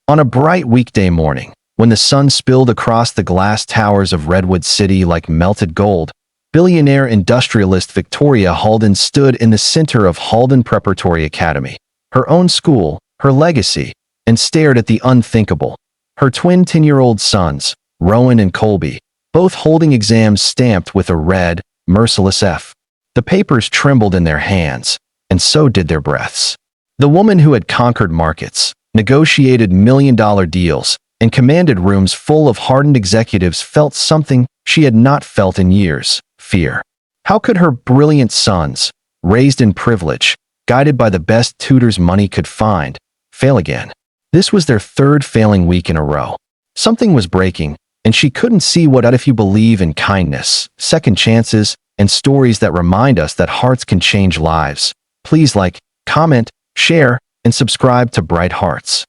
On a bright weekday morning, when the sun spilled across the glass towers of Redwood City like melted gold, billionaire industrialist Victoria Halden stood in the center of Halden Preparatory Academy, her own school, her legacy, and stared at the unthinkable. Her twin 10-year-old sons, Rowan and Colby, both holding exams stamped with a red, merciless F. The papers trembled in their hands, and so did their breaths. The woman who had conquered markets, negotiated million-dollar deals, and commanded rooms full of hardened executives felt something she had not felt in years: fear. How could her brilliant sons, raised in privilege, guided by the best tutors money could find, fail again? This was their third failing week in a row. Something was breaking, and she couldn't see what. If you believe in kindness, second chances, and stories that remind us that hearts can change lives, please like, comment, share, and subscribe to Bright Hearts.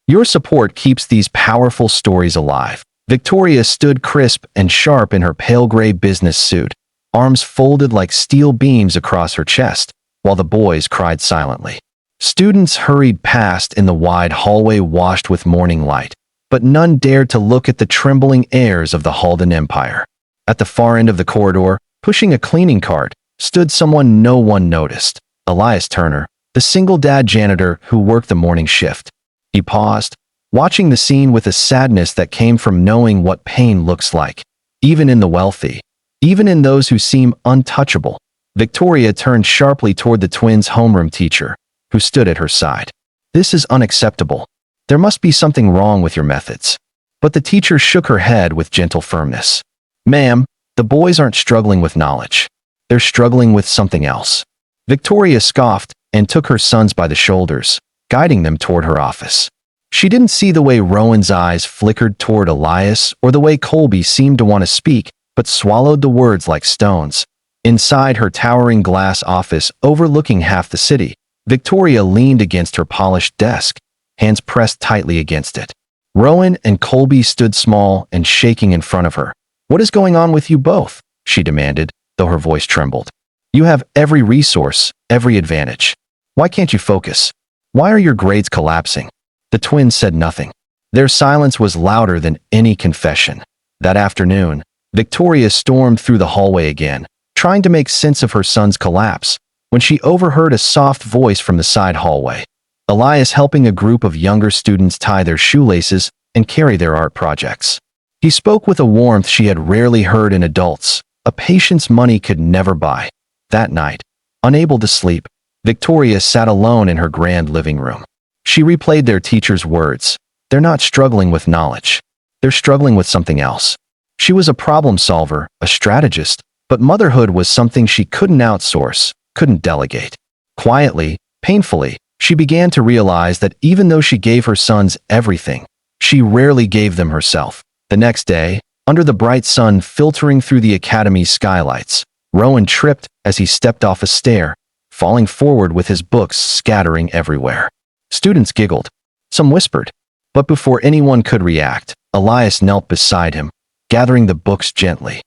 Your support keeps these powerful stories alive. Victoria stood crisp and sharp in her pale gray business suit, arms folded like steel beams across her chest, while the boys cried silently. Students hurried past in the wide hallway washed with morning light, but none dared to look at the trembling heirs of the Halden Empire. At the far end of the corridor, pushing a cleaning cart, stood someone no one noticed: Elias Turner, the single dad janitor who worked the morning shift. He paused, watching the scene with a sadness that came from knowing what pain looks like, even in the wealthy, even in those who seem untouchable. Victoria turned sharply toward the twins' homeroom teacher, who stood at her side. "This is unacceptable. There must be something wrong with your methods." But the teacher shook her head with gentle firmness. "Ma'am, the boys aren't struggling with knowledge. They're struggling with something else." Victoria scoffed and took her sons by the shoulders, guiding them toward her office. She didn't see the way Rowan's eyes flickered toward Elias or the way Colby seemed to want to speak, but swallowed the words like stones. Inside her towering glass office overlooking half the city, Victoria leaned against her polished desk, hands pressed tightly against it. Rowan and Colby stood small and shaking in front of her. "What is going on with you both?" she demanded, though her voice trembled. "You have every resource, every advantage. Why can't you focus? Why are your grades collapsing?" The twins said nothing. Their silence was louder than any confession. That afternoon, Victoria stormed through the hallway again, trying to make sense of her son's collapse, when she overheard a soft voice from the side hallway. Elias helping a group of younger students tie their shoelaces and carry their art projects. He spoke with a warmth she had rarely heard in adults, a patience money could never buy. That night, unable to sleep, Victoria sat alone in her grand living room. She replayed their teacher's words. "They're not struggling with knowledge. They're struggling with something else." She was a problem solver, a strategist, but motherhood was something she couldn't outsource, couldn't delegate. Quietly, painfully, she began to realize that even though she gave her sons everything, she rarely gave them herself. The next day, under the bright sun filtering through the academy's skylights, Rowan tripped as he stepped off a stair, falling forward with his books scattering everywhere. Students giggled. Some whispered. But before anyone could react, Elias knelt beside him, gathering the books gently.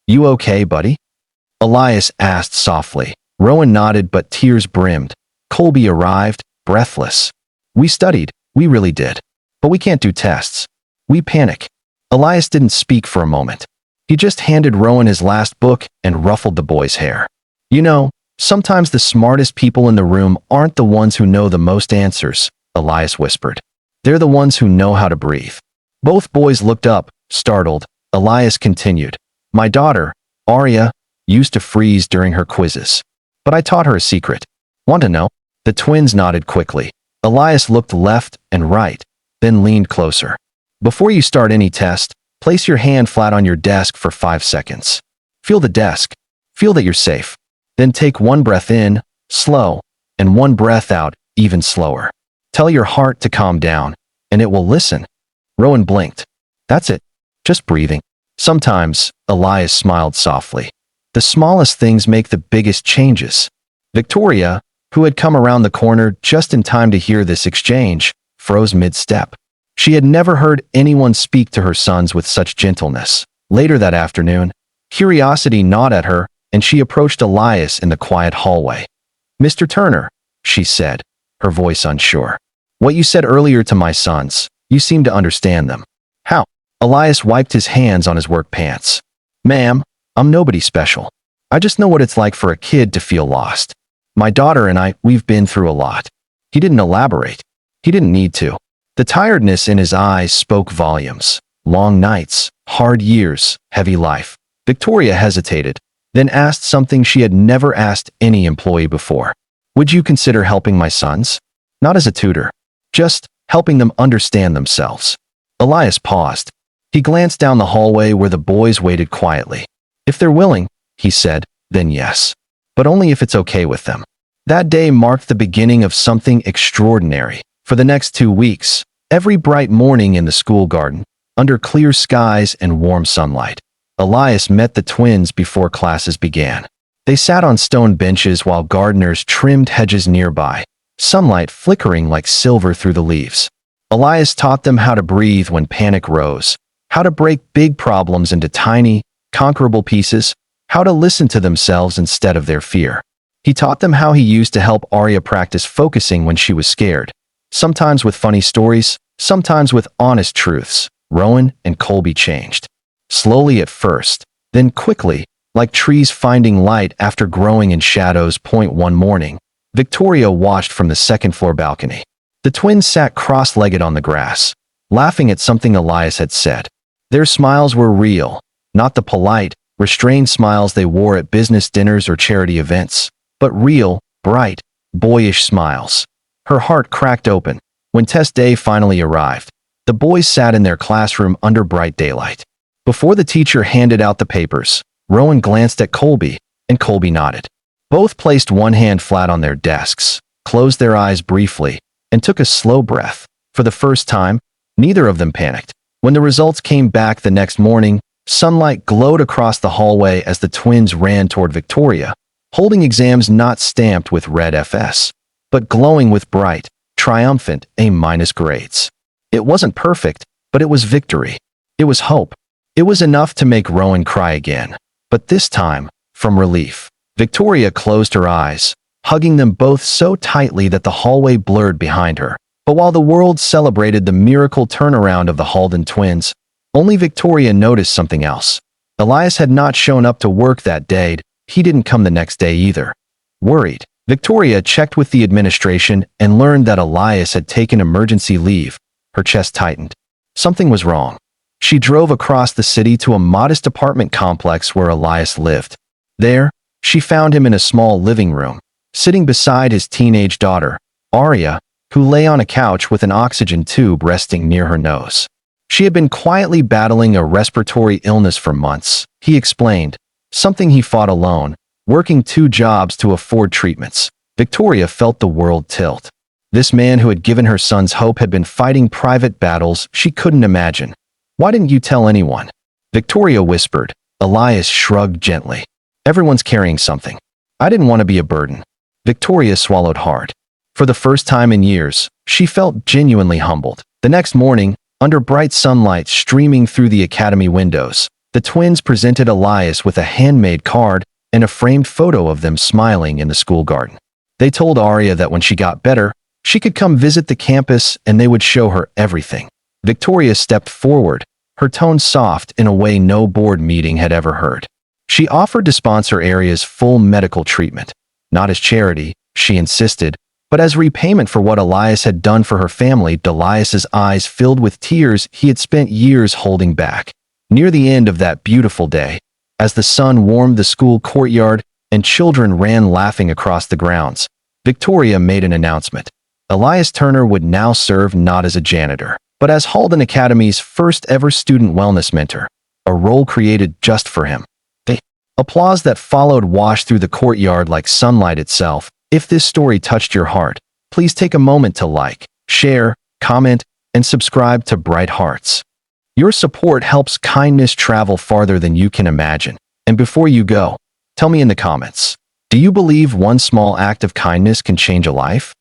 "You okay, buddy?" Elias asked softly. Rowan nodded, but tears brimmed. Colby arrived, breathless. "We studied, we really did. But we can't do tests. We panic." Elias didn't speak for a moment. He just handed Rowan his last book and ruffled the boy's hair. "You know, sometimes the smartest people in the room aren't the ones who know the most answers," Elias whispered. "They're the ones who know how to breathe." Both boys looked up, startled. Elias continued. "My daughter, Aria, used to freeze during her quizzes. But I taught her a secret. Want to know?" The twins nodded quickly. Elias looked left and right, then leaned closer. "Before you start any test, place your hand flat on your desk for 5 seconds. Feel the desk. Feel that you're safe. Then take one breath in, slow, and one breath out, even slower. Tell your heart to calm down, and it will listen." Rowan blinked. "That's it. Just breathing." Sometimes, Elias smiled softly. The smallest things make the biggest changes. Victoria, who had come around the corner just in time to hear this exchange, froze mid-step. She had never heard anyone speak to her sons with such gentleness. Later that afternoon, curiosity gnawed at her, and she approached Elias in the quiet hallway. "Mr. Turner," she said, her voice unsure. "What you said earlier to my sons, You seem to understand them. How? Elias wiped his hands on his work pants. Ma'am, I'm nobody special. I just know what it's like for a kid to feel lost. My daughter and we've been through a lot. He didn't elaborate. He didn't need to. The tiredness in his eyes spoke volumes. Long nights, hard years, heavy life. Victoria hesitated, then asked something she had never asked any employee before. Would you consider helping my sons? Not as a tutor. Just helping them understand themselves. Elias paused. He glanced down the hallway where the boys waited quietly. If they're willing, he said, then yes. But only if it's okay with them. That day marked the beginning of something extraordinary. For the next 2 weeks, every bright morning in the school garden, under clear skies and warm sunlight, Elias met the twins before classes began. They sat on stone benches while gardeners trimmed hedges nearby, sunlight flickering like silver through the leaves. Elias taught them how to breathe when panic rose, how to break big problems into tiny, conquerable pieces, how to listen to themselves instead of their fear. He taught them how he used to help Arya practice focusing when she was scared, sometimes with funny stories, sometimes with honest truths. Rowan and Colby changed. Slowly at first, then quickly, like trees finding light after growing in shadows. One morning, Victoria watched from the second-floor balcony. The twins sat cross-legged on the grass, laughing at something Elias had said. Their smiles were real, not the polite, restrained smiles they wore at business dinners or charity events, but real, bright, boyish smiles. Her heart cracked open. When test day finally arrived, the boys sat in their classroom under bright daylight. Before the teacher handed out the papers, Rowan glanced at Colby, and Colby nodded. Both placed one hand flat on their desks, closed their eyes briefly, and took a slow breath. For the first time, neither of them panicked. When the results came back the next morning, sunlight glowed across the hallway as the twins ran toward Victoria, holding exams not stamped with red FS, but glowing with bright, triumphant A- grades. It wasn't perfect, but it was victory. It was hope. It was enough to make Rowan cry again. But this time, from relief, Victoria closed her eyes, hugging them both so tightly that the hallway blurred behind her. But while the world celebrated the miracle turnaround of the Halden twins, only Victoria noticed something else. Elias had not shown up to work that day. He didn't come the next day either. Worried, Victoria checked with the administration and learned that Elias had taken emergency leave. Her chest tightened. Something was wrong. She drove across the city to a modest apartment complex where Elias lived. There, she found him in a small living room, sitting beside his teenage daughter, Arya, who lay on a couch with an oxygen tube resting near her nose. She had been quietly battling a respiratory illness for months, he explained, something he fought alone, working 2 jobs to afford treatments. Victoria felt the world tilt. This man who had given her sons hope had been fighting private battles she couldn't imagine. Why didn't you tell anyone? Victoria whispered. Elias shrugged gently. Everyone's carrying something. I didn't want to be a burden. Victoria swallowed hard. For the first time in years, she felt genuinely humbled. The next morning, under bright sunlight streaming through the academy windows, the twins presented Elias with a handmade card and a framed photo of them smiling in the school garden. They told Arya that when she got better, she could come visit the campus and they would show her everything. Victoria stepped forward, her tone soft in a way no board meeting had ever heard. She offered to sponsor Arya's full medical treatment. Not as charity, she insisted, but as repayment for what Elias had done for her family. Elias's eyes filled with tears he had spent years holding back. Near the end of that beautiful day, as the sun warmed the school courtyard and children ran laughing across the grounds, Victoria made an announcement. Elias Turner would now serve not as a janitor, but as Halden Academy's first ever student wellness mentor, a role created just for him. The applause that followed washed through the courtyard like sunlight itself. If this story touched your heart, please take a moment to like, share, comment, and subscribe to Bright Hearts. Your support helps kindness travel farther than you can imagine. And before you go, tell me in the comments, do you believe one small act of kindness can change a life?